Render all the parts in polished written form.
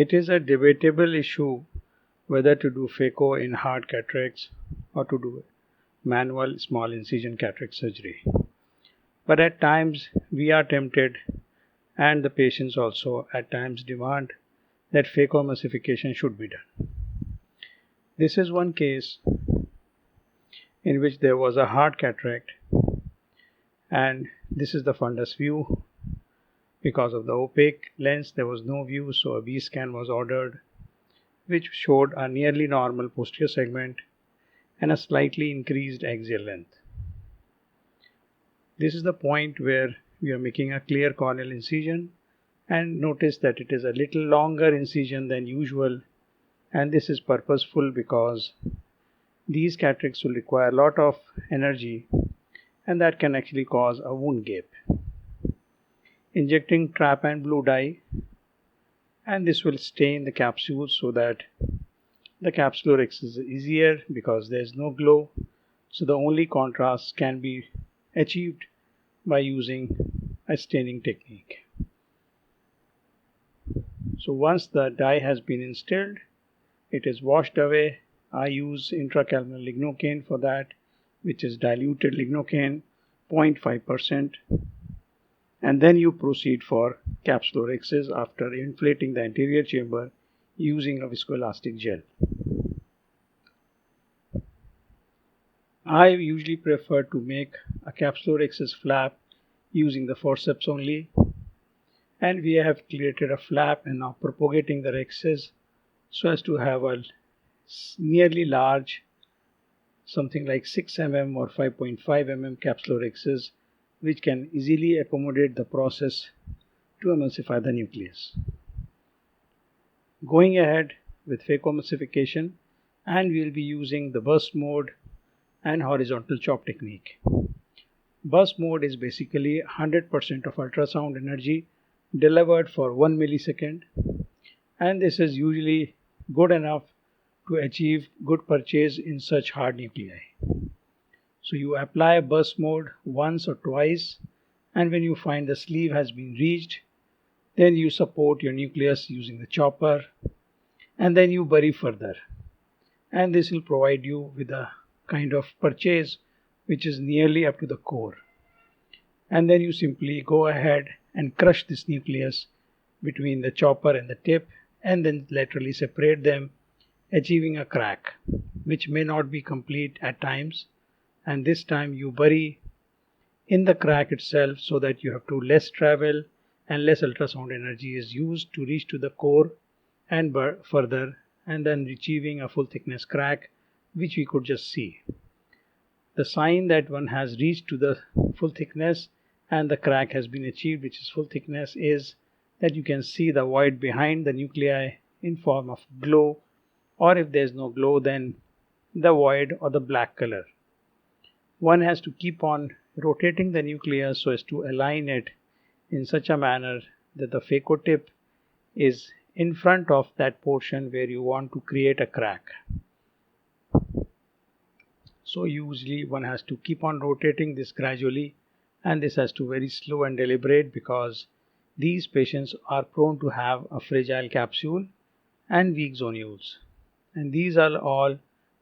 It is a debatable issue whether to do phaco in hard cataracts or to do manual small incision cataract surgery. But at times we are tempted, and the patients also at times demand, that phacoemulsification should be done. This is one case in which there was a hard cataract, and this is the fundus view. Because of the opaque lens, there was no view, so a B scan was ordered, which showed a nearly normal posterior segment and a slightly increased axial length. This is the point where we are making a clear corneal incision, and notice that it is a little longer incision than usual, and this is purposeful because these cataracts will require a lot of energy, and that can actually cause a wound gape. Injecting trypan blue dye, and this will stain the capsule so that the capsular access is easier because there is no glow, so the only contrast can be achieved by using a staining technique. So once the dye has been instilled, it is washed away. I use intracameral lignocaine for that, which is diluted lignocaine, 0.5%. And then you proceed for capsular access after inflating the anterior chamber using a viscoelastic gel. I usually prefer to make a capsular access flap using the forceps only, and we have created a flap and now propagating the access so as to have a nearly large, something like 6 mm or 5.5 mm capsular access, which can easily accommodate the process to emulsify the nucleus. Going ahead with phacoemulsification, and we will be using the burst mode and horizontal chop technique. Burst mode is basically 100% of ultrasound energy delivered for 1 millisecond, and this is usually good enough to achieve good purchase in such hard nuclei. So you apply burst mode once or twice, and when you find the sleeve has been reached, then you support your nucleus using the chopper, and then you bury further, and this will provide you with a kind of purchase which is nearly up to the core. And then you simply go ahead and crush this nucleus between the chopper and the tip, and then laterally separate them, achieving a crack which may not be complete at times, and this time you bury in the crack itself so that you have to less travel and less ultrasound energy is used to reach to the core and further, and then achieving a full thickness crack which we could just see. The sign that one has reached to the full thickness and the crack has been achieved, which is full thickness, is that you can see the void behind the nuclei in form of glow, or if there is no glow, then the void or the black color. One has to keep on rotating the nucleus so as to align it in such a manner that the phaco tip is in front of that portion where you want to create a crack. So usually one has to keep on rotating this gradually, and this has to be very slow and deliberate because these patients are prone to have a fragile capsule and weak zonules, and these are all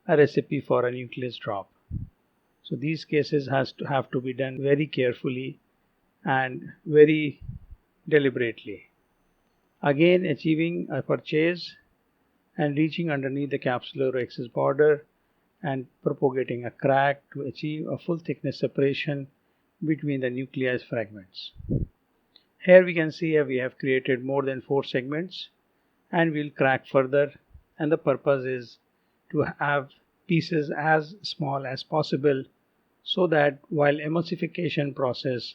a recipe for a nucleus drop. So these cases have to be done very carefully and very deliberately. Again, achieving a purchase and reaching underneath the capsular access border and propagating a crack to achieve a full thickness separation between the nucleus fragments. Here we can see we have created more than 4 segments, and we'll crack further, and the purpose is to have pieces as small as possible so that while emulsification process,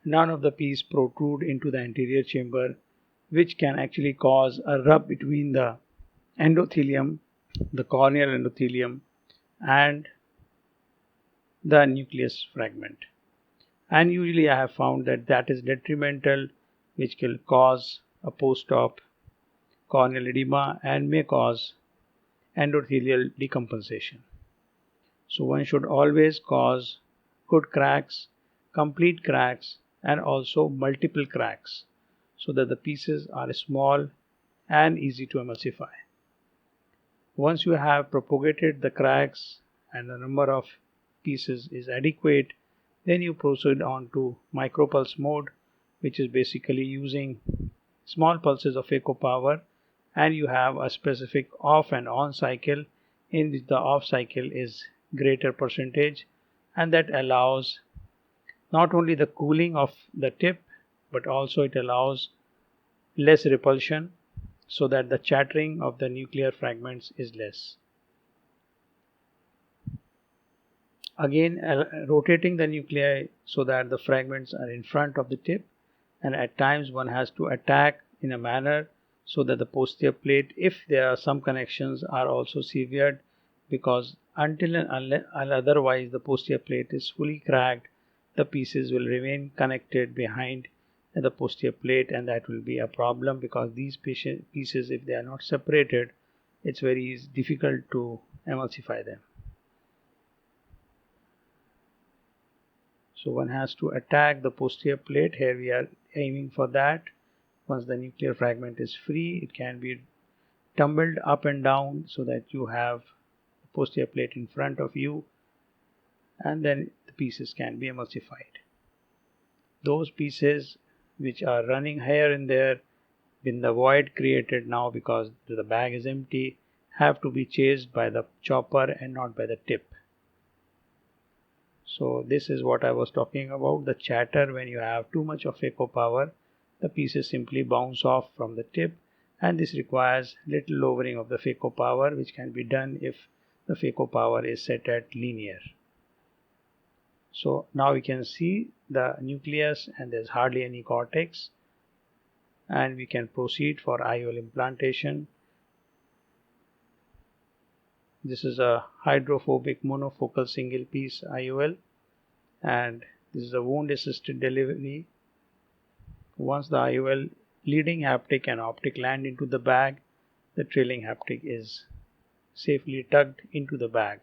none of the piece protrude into the anterior chamber, which can actually cause a rub between the endothelium, the corneal endothelium, and the nucleus fragment. And usually I have found that is detrimental, which can cause a post-op corneal edema and may cause endothelial decompensation. So one should always cause good cracks, complete cracks, and also multiple cracks so that the pieces are small and easy to emulsify. Once you have propagated the cracks and the number of pieces is adequate, then you proceed on to micropulse mode, which is basically using small pulses of Phaco power, and you have a specific off and on cycle in which the off cycle is greater percentage, and that allows not only the cooling of the tip but also it allows less repulsion so that the chattering of the nuclear fragments is less. Again, rotating the nuclei so that the fragments are in front of the tip, and at times one has to attack in a manner so that the posterior plate, if there are some connections, are also severed, because until and otherwise the posterior plate is fully cracked, the pieces will remain connected behind the posterior plate, and that will be a problem because these pieces, if they are not separated, it's very difficult to emulsify them. So one has to attack the posterior plate. Here we are aiming for that. Once the nuclear fragment is free, it can be tumbled up and down so that you have the posterior plate in front of you, and then the pieces can be emulsified. Those pieces which are running here and there in the void created now because the bag is empty have to be chased by the chopper and not by the tip. So this is what I was talking about, the chatter. When you have too much of Phaco power, the pieces simply bounce off from the tip, and this requires little lowering of the Phaco power, which can be done if the Phaco power is set at linear. So now we can see the nucleus and there's hardly any cortex, and we can proceed for IOL implantation. This is a hydrophobic monofocal single piece IOL, and this is a wound assisted delivery. Once the IOL leading haptic and optic land into the bag, the trailing haptic is safely tucked into the bag.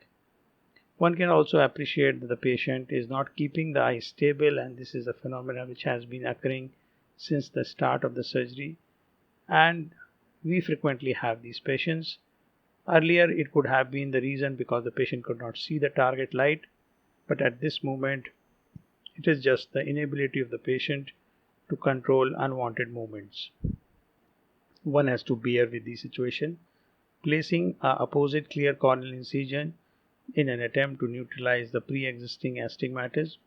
One can also appreciate that the patient is not keeping the eye stable, and this is a phenomenon which has been occurring since the start of the surgery, and we frequently have these patients. Earlier it could have been the reason because the patient could not see the target light, but at this moment it is just the inability of the patient to control unwanted movements. One has to bear with the situation. Placing a opposite clear corneal incision in an attempt to neutralize the pre-existing astigmatism,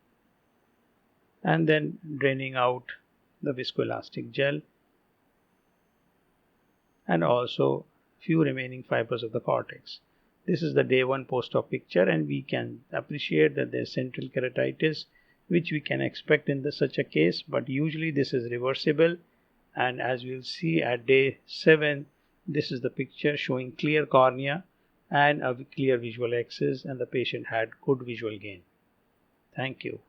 and then draining out the viscoelastic gel and also few remaining fibers of the cortex. This is the day 1 post-op picture, and we can appreciate that there is central keratitis, which we can expect in such a case, but usually this is reversible, and as we will see at day 7, this is the picture showing clear cornea and a clear visual axis, and the patient had good visual gain. Thank you.